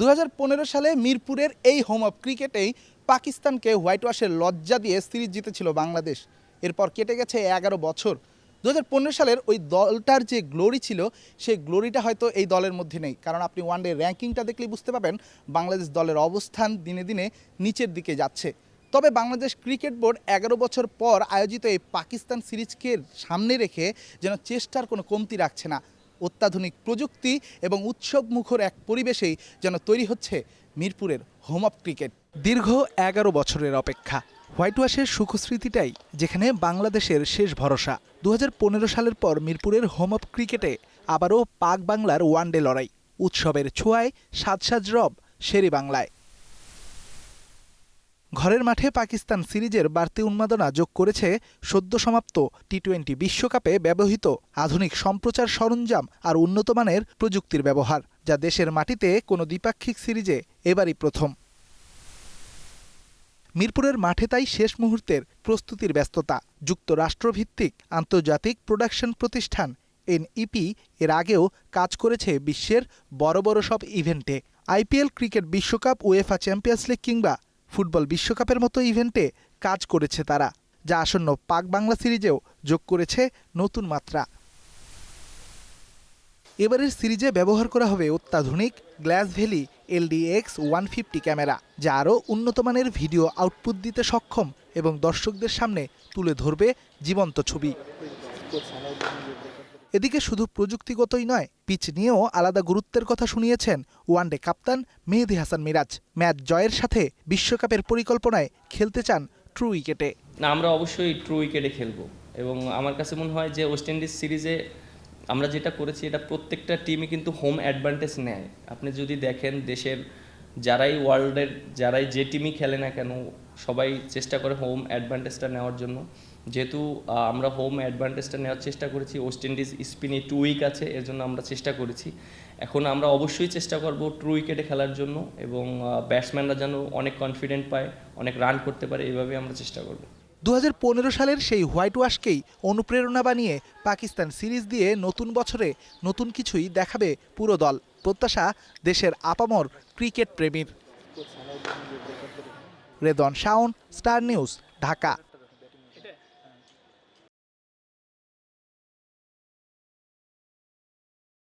2015 সালে মিরপুরের এই হোম অফ ক্রিকেটেই পাকিস্তানকে হোয়াইট ওয়াশের লজ্জা দিয়ে সিরিজ জিতেছিল বাংলাদেশ। এরপর কেটে গেছে 11 বছর। 2015 সালের ওই দলটার যে গ্লোরি ছিল সেই গ্লোরিটা হয়তো এই দলের মধ্যে নেই, কারণ আপনি ওয়ানডে র্যাঙ্কিংটা দেখলেই বুঝতে পাবেন বাংলাদেশ দলের অবস্থান দিনে দিনে নিচের দিকে যাচ্ছে। তবে বাংলাদেশ ক্রিকেট বোর্ড 11 বছর পর আয়োজিত এই পাকিস্তান সিরিজকে সামনে রেখে যেন চেষ্টার কোনো কমতি রাখছে না। অত্যাধুনিক প্রযুক্তি এবং উৎসব মুখর এক পরিবেশেই যেন তৈরি হচ্ছে মিরপুরের হোম অফ ক্রিকেট। দীর্ঘ 11 বছরের অপেক্ষা, হোয়াইট ওয়াশের সুখস্মৃতিটাই যেখানে বাংলাদেশের শেষ ভরসা। 2015 সালের পর মিরপুরের হোম অফ ক্রিকেটে আবারও পাক বাংলার ওয়ানডে লড়াই, উৎসবের ছোঁয়ায় সাজ সাজ রব শেরে বাংলায়। ঘরের মাঠে পাকিস্তান সিরিজের বাড়তি উন্মাদনা যোগ করেছে সদ্য সমাপ্ত টি-20 বিশ্বকাপে ব্যবহৃত আধুনিক সম্প্রচার সরঞ্জাম আর উন্নতমানের প্রযুক্তির ব্যবহার, যা দেশের মাটিতে কোনো দ্বিপাক্ষিক সিরিজে এবারই প্রথম। মিরপুরের মাঠে তাই শেষ মুহূর্তের প্রস্তুতির ব্যস্ততা। যুক্তরাষ্ট্রভিত্তিক আন্তর্জাতিক প্রোডাকশন প্রতিষ্ঠান এনইপি এর আগেও কাজ করেছে বিশ্বের বড় বড় সব ইভেন্টে। আইপিএল, ক্রিকেট বিশ্বকাপ, উয়েফা চ্যাম্পিয়ন্স লিগ কিংবা ফুটবল বিশ্বকাপের মতো ইভেন্টে কাজ করেছে তারা, যা আসন্ন পাক বাংলা সিরিজেও যোগ করেছে নতুন মাত্রা। এবারের সিরিজে ব্যবহার করা হবে অত্যাধুনিক গ্লাস ভ্যালি LDX 150 ক্যামেরা, যা আরও উন্নতমানের ভিডিও আউটপুট দিতে সক্ষম এবং দর্শকদের সামনে তুলে ধরবে জীবন্ত ছবি। এদিকে শুধু প্রযুক্তিগতই নয়, পিচ নিয়েও আলাদা গুরুত্বের কথা শুনিয়েছেন ওয়ানডে কাপ্তান মেহেদী হাসান মিরাজ। ম্যাচ জয়ের সাথে বিশ্বকাপের পরিকল্পনায় খেলতে চান ট্রু উইকেটে। না, আমরা অবশ্যই ট্রু উইকেটে খেলবো এবং আমার কাছে মনে হয় যে ওয়েস্ট ইন্ডিজ সিরিজে আমরা যেটা করেছি এটা প্রত্যেকটা টিমই কিন্তু হোম অ্যাডভান্টেজ নেয়। আপনি যদি দেখেন দেশের যারাই ওয়ার্ল্ডের যারাই যে টিমই খেলে না কেন সবাই চেষ্টা করে হোম অ্যাডভান্টেজটা নেওয়ার জন্য। যেহেতু আমরা হোম অ্যাডভান্টেজটা নেওয়ার চেষ্টা করেছি, ওয়েস্ট ইন্ডিজ স্পিনে 2 উইক আছে, এর জন্য আমরা চেষ্টা করেছি। এখন আমরা অবশ্যই চেষ্টা করব ট্রু উইকেটে খেলার জন্য এবং ব্যাটসম্যানরা যেন অনেক কনফিডেন্ট পায়, অনেক রান করতে পারে, এইভাবে আমরা চেষ্টা করব। 2015 সালের সেই হোয়াইট ওয়াশকেই অনুপ্রেরণা বানিয়ে পাকিস্তান সিরিজ দিয়ে নতুন বছরে নতুন কিছুই দেখাবে পুরো দল। প্রত্যাশা দেশের আপামর ক্রিকেট প্রেমীর। Redwan Shawon, star news, Dhaka.